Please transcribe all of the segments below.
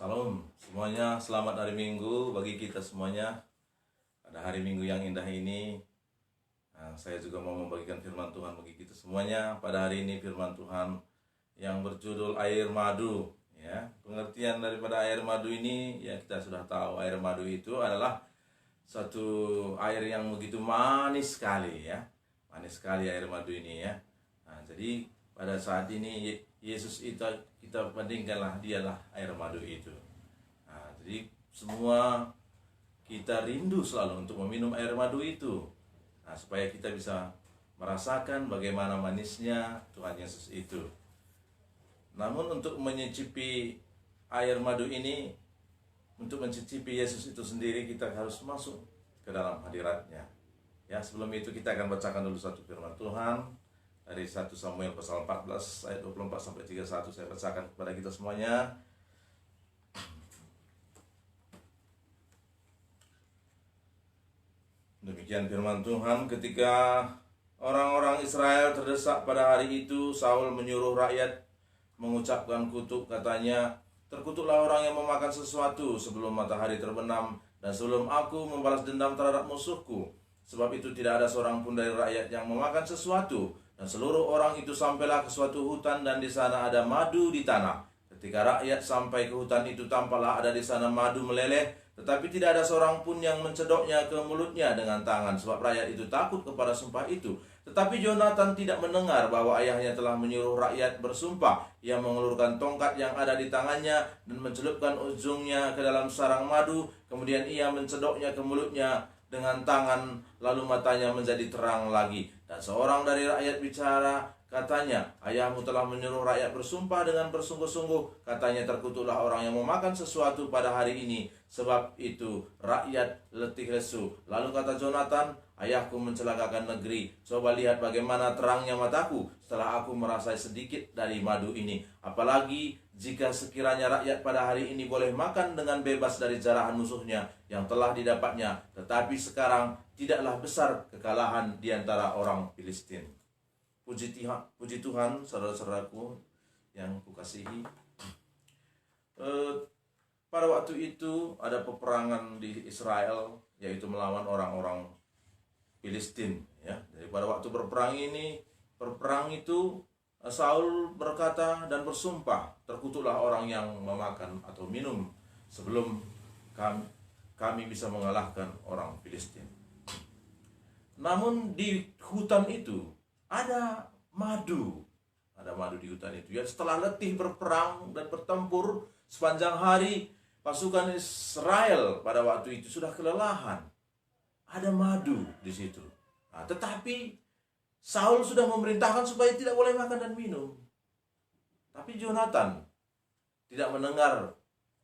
Salam semuanya, selamat hari Minggu bagi kita semuanya. Pada hari Minggu yang indah ini, saya juga mau membagikan firman Tuhan bagi kita semuanya. Pada hari ini firman Tuhan yang berjudul air madu. Ya, pengertian daripada air madu ini, ya kita sudah tahu air madu itu adalah satu air yang begitu manis sekali, ya, manis sekali air madu ini, ya. Jadi pada saat ini Yesus itu kita bandingkanlah dialah air madu itu. Jadi semua kita rindu selalu untuk meminum air madu itu, supaya kita bisa merasakan bagaimana manisnya Tuhan Yesus itu. Namun untuk mencicipi air madu ini, untuk mencicipi Yesus itu sendiri, kita harus masuk ke dalam hadiratnya. Ya, sebelum itu kita akan bacakan dulu satu firman Tuhan dari 1 Samuel pasal 14 ayat 24 sampai 31. Saya bacakan kepada kita semuanya. Demikian firman Tuhan, ketika orang-orang Israel terdesak pada hari itu, Saul menyuruh rakyat mengucapkan kutuk, katanya, "Terkutuklah orang yang memakan sesuatu sebelum matahari terbenam dan sebelum aku membalas dendam terhadap musuhku. Sebab itu tidak ada seorang pun dari rakyat yang memakan sesuatu. Dan seluruh orang itu sampailah ke suatu hutan, dan di sana ada madu di tanah. Ketika rakyat sampai ke hutan itu, tampaklah ada di sana madu meleleh, tetapi tidak ada seorang pun yang mencedoknya ke mulutnya dengan tangan, sebab rakyat itu takut kepada sumpah itu. Tetapi Jonatan tidak mendengar bahwa ayahnya telah menyuruh rakyat bersumpah. Ia mengulurkan tongkat yang ada di tangannya dan mencelupkan ujungnya ke dalam sarang madu. Kemudian ia mencedoknya ke mulutnya dengan tangan, lalu matanya menjadi terang lagi. Dan seorang dari rakyat bicara, katanya, ayahmu telah menyuruh rakyat bersumpah dengan bersungguh-sungguh. Katanya, terkutuklah orang yang memakan sesuatu pada hari ini, sebab itu rakyat letih lesu. Lalu kata Jonatan, ayahku mencelakakan negeri. Coba lihat bagaimana terangnya mataku setelah aku merasai sedikit dari madu ini. Apalagi jika sekiranya rakyat pada hari ini boleh makan dengan bebas dari jarahan musuhnya yang telah didapatnya. Tetapi sekarang tidaklah besar kekalahan di antara orang Filistin." Puji Tuhan, saudara-saudaraku yang kukasihi. Pada waktu itu ada peperangan di Israel, yaitu melawan orang-orang Filistin. Ya, jadi pada waktu berperang itu Saul berkata dan bersumpah, "Terkutuklah orang yang memakan atau minum sebelum kami bisa mengalahkan orang Filistin." Namun di hutan itu ada madu di hutan itu. Ya, setelah letih berperang dan bertempur sepanjang hari, pasukan Israel pada waktu itu sudah kelelahan. Ada madu di situ. Tetapi Saul sudah memerintahkan supaya tidak boleh makan dan minum. Tapi Jonatan tidak mendengar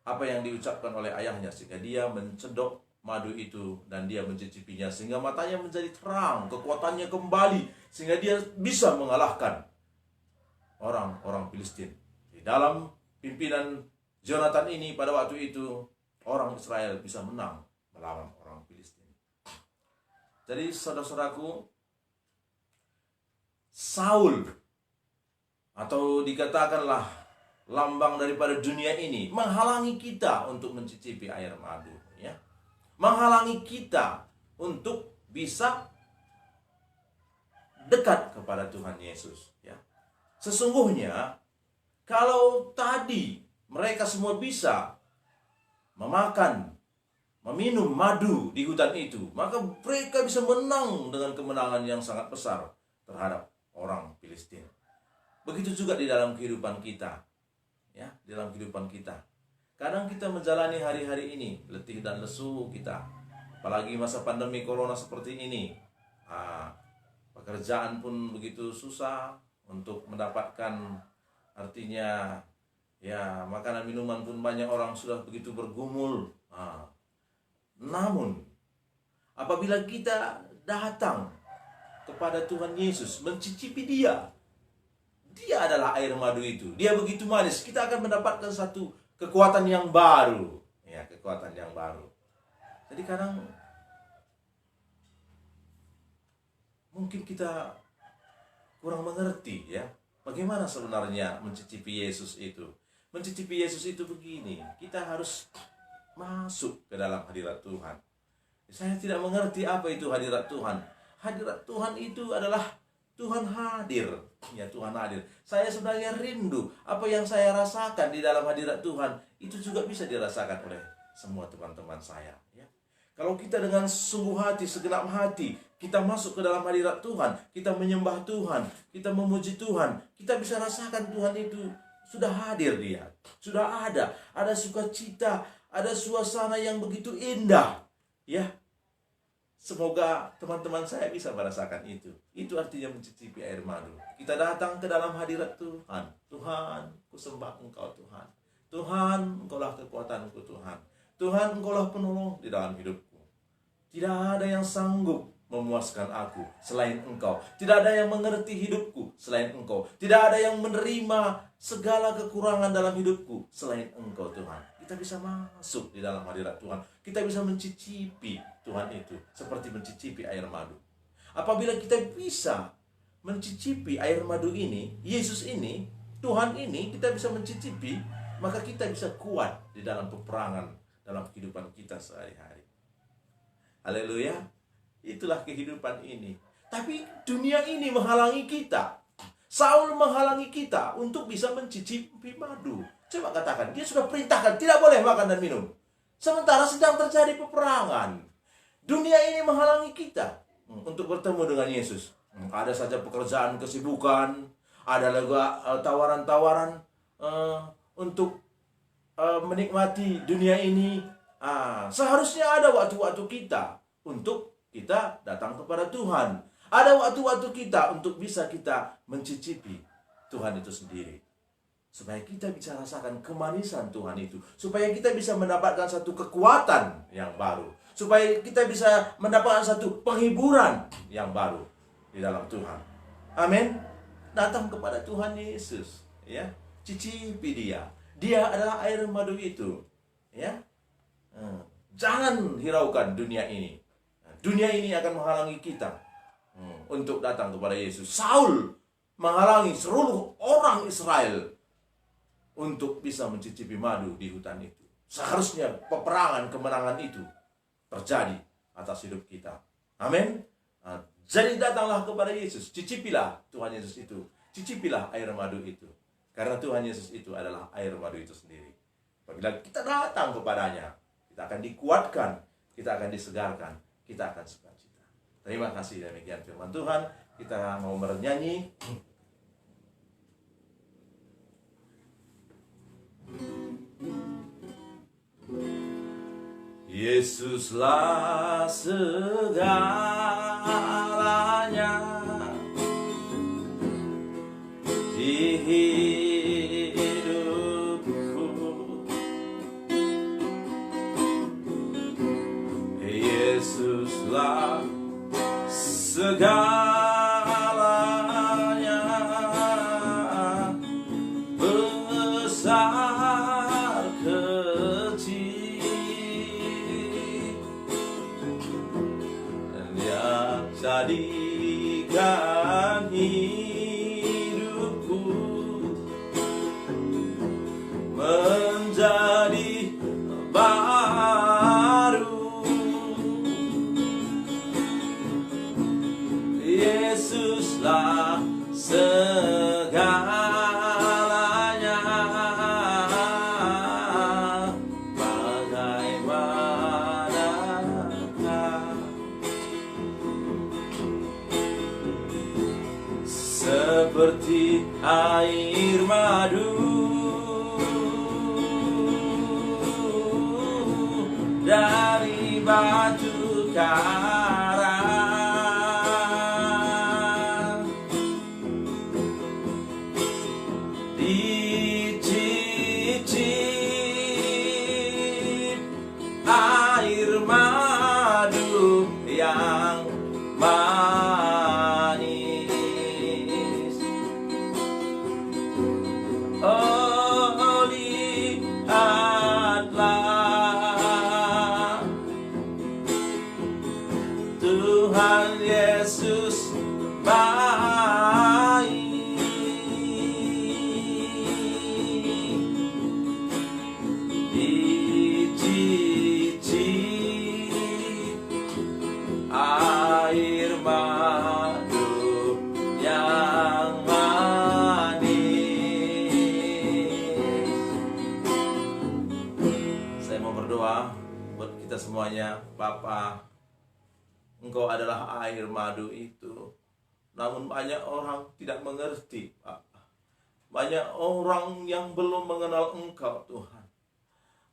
apa yang diucapkan oleh ayahnya, sehingga dia mencedok madu itu dan dia mencicipinya, sehingga matanya menjadi terang, kekuatannya kembali, sehingga dia bisa mengalahkan orang-orang Filistin. Di dalam pimpinan Jonatan ini pada waktu itu, orang Israel bisa menang melawan orang Filistin. Jadi saudara-saudaraku, Saul, atau dikatakanlah lambang daripada dunia ini, menghalangi kita untuk mencicipi air madu, ya. Menghalangi kita untuk bisa dekat kepada Tuhan Yesus, ya. Sesungguhnya kalau tadi mereka semua bisa memakan, meminum madu di hutan itu, maka mereka bisa menang dengan kemenangan yang sangat besar terhadap orang Filistin. Begitu juga di dalam kehidupan kita, ya, di dalam kehidupan kita. Kadang kita menjalani hari-hari ini letih dan lesu kita, apalagi masa pandemi corona seperti ini. Pekerjaan pun begitu susah untuk mendapatkan, artinya ya, makanan minuman pun banyak orang sudah begitu bergumul. Namun apabila kita datang kepada Tuhan Yesus, mencicipi Dia adalah air madu itu. Dia begitu manis. Kita akan mendapatkan satu kekuatan yang baru, ya, kekuatan yang baru. Jadi kadang mungkin kita kurang mengerti, ya, bagaimana sebenarnya mencicipi Yesus itu. Mencicipi Yesus itu begini, kita harus masuk ke dalam hadirat Tuhan. Saya tidak mengerti apa itu hadirat Tuhan. Hadirat Tuhan itu adalah Tuhan hadir. Ya, Tuhan hadir. Saya sebenarnya rindu apa yang saya rasakan di dalam hadirat Tuhan itu juga bisa dirasakan oleh semua teman-teman saya, ya. Kalau kita dengan sungguh hati, segenap hati, kita masuk ke dalam hadirat Tuhan, kita menyembah Tuhan, kita memuji Tuhan, kita bisa rasakan Tuhan itu sudah hadir, dia sudah ada sukacita, ada suasana yang begitu indah, ya. Semoga teman-teman saya bisa merasakan itu. Itu artinya mencicipi air madu. Kita datang ke dalam hadirat Tuhan. Tuhan, ku sembah Engkau Tuhan. Tuhan, Engkaulah kekuatanku Tuhan. Tuhan, Engkaulah penolong di dalam hidupku. Tidak ada yang sanggup memuaskan aku selain Engkau. Tidak ada yang mengerti hidupku selain Engkau. Tidak ada yang menerima segala kekurangan dalam hidupku selain Engkau Tuhan. Kita bisa masuk di dalam hadirat Tuhan. Kita bisa mencicipi Tuhan itu seperti mencicipi air madu. Apabila kita bisa mencicipi air madu ini, Yesus ini, Tuhan ini, kita bisa mencicipi, maka kita bisa kuat di dalam peperangan dalam kehidupan kita sehari-hari. Haleluya. Itulah kehidupan ini. Tapi dunia ini menghalangi kita. Saul menghalangi kita untuk bisa mencicipi madu. Coba katakan, dia sudah perintahkan tidak boleh makan dan minum. Sementara sedang terjadi peperangan. Dunia ini menghalangi kita untuk bertemu dengan Yesus. Ada saja pekerjaan, kesibukan, ada juga tawaran-tawaran untuk menikmati dunia ini. Seharusnya ada waktu-waktu kita untuk kita datang kepada Tuhan. Ada waktu-waktu kita untuk bisa kita mencicipi Tuhan itu sendiri. Supaya kita bisa rasakan kemanisan Tuhan itu. Supaya kita bisa mendapatkan satu kekuatan yang baru. Supaya kita bisa mendapatkan satu penghiburan yang baru di dalam Tuhan. Amin. Datang kepada Tuhan Yesus, ya. Cicipi dia. Dia adalah air madu itu, ya. Jangan hiraukan dunia ini. Dunia ini akan menghalangi kita untuk datang kepada Yesus. Saul menghalangi seluruh orang Israel untuk bisa mencicipi madu di hutan itu. Seharusnya peperangan kemenangan itu terjadi atas hidup kita. Amin. Jadi datanglah kepada Yesus. Cicipilah Tuhan Yesus itu. Cicipilah air madu itu. Karena Tuhan Yesus itu adalah air madu itu sendiri. Apabila kita datang kepadanya, kita akan dikuatkan, kita akan disegarkan, kita akan sukacita. Terima kasih, demikian firman Tuhan. Kita mau bernyanyi. Yesuslah segalanya di hidupku. Yesuslah segalanya, besar kecil, dan dia jadikan hidupku menjadi baru. Yesuslah segalanya, bagaimanakah seperti air madu dari batu karang, dicicip air madu yang manis. Oh, lihatlah buat kita semuanya. Bapa, Engkau adalah air madu itu. Namun banyak orang tidak mengerti, Bapa. Banyak orang yang belum mengenal Engkau, Tuhan.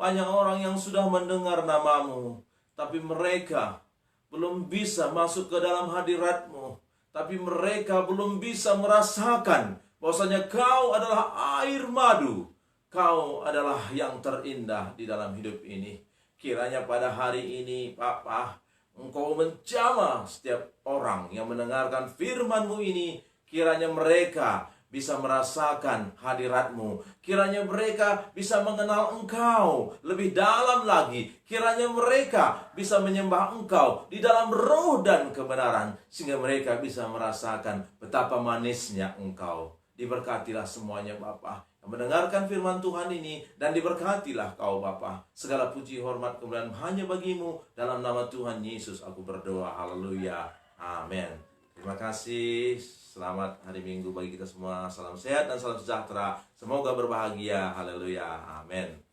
Banyak orang yang sudah mendengar nama-Mu, tapi mereka belum bisa masuk ke dalam hadirat-Mu. Tapi mereka belum bisa merasakan bahwasanya Kau adalah air madu. Kau adalah yang terindah di dalam hidup ini. Kiranya pada hari ini, Bapa, Engkau menjamah setiap orang yang mendengarkan firman-Mu ini. Kiranya mereka bisa merasakan hadirat-Mu. Kiranya mereka bisa mengenal Engkau lebih dalam lagi. Kiranya mereka bisa menyembah Engkau di dalam roh dan kebenaran, sehingga mereka bisa merasakan betapa manisnya Engkau. Diberkatilah semuanya, Bapa, yang mendengarkan firman Tuhan ini, dan diberkatilah Kau, Bapa. Segala puji, hormat, kemuliaan hanya bagi-Mu. Dalam nama Tuhan Yesus aku berdoa. Haleluya. Amin. Terima kasih. Selamat hari Minggu bagi kita semua. Salam sehat dan salam sejahtera. Semoga berbahagia. Haleluya. Amin.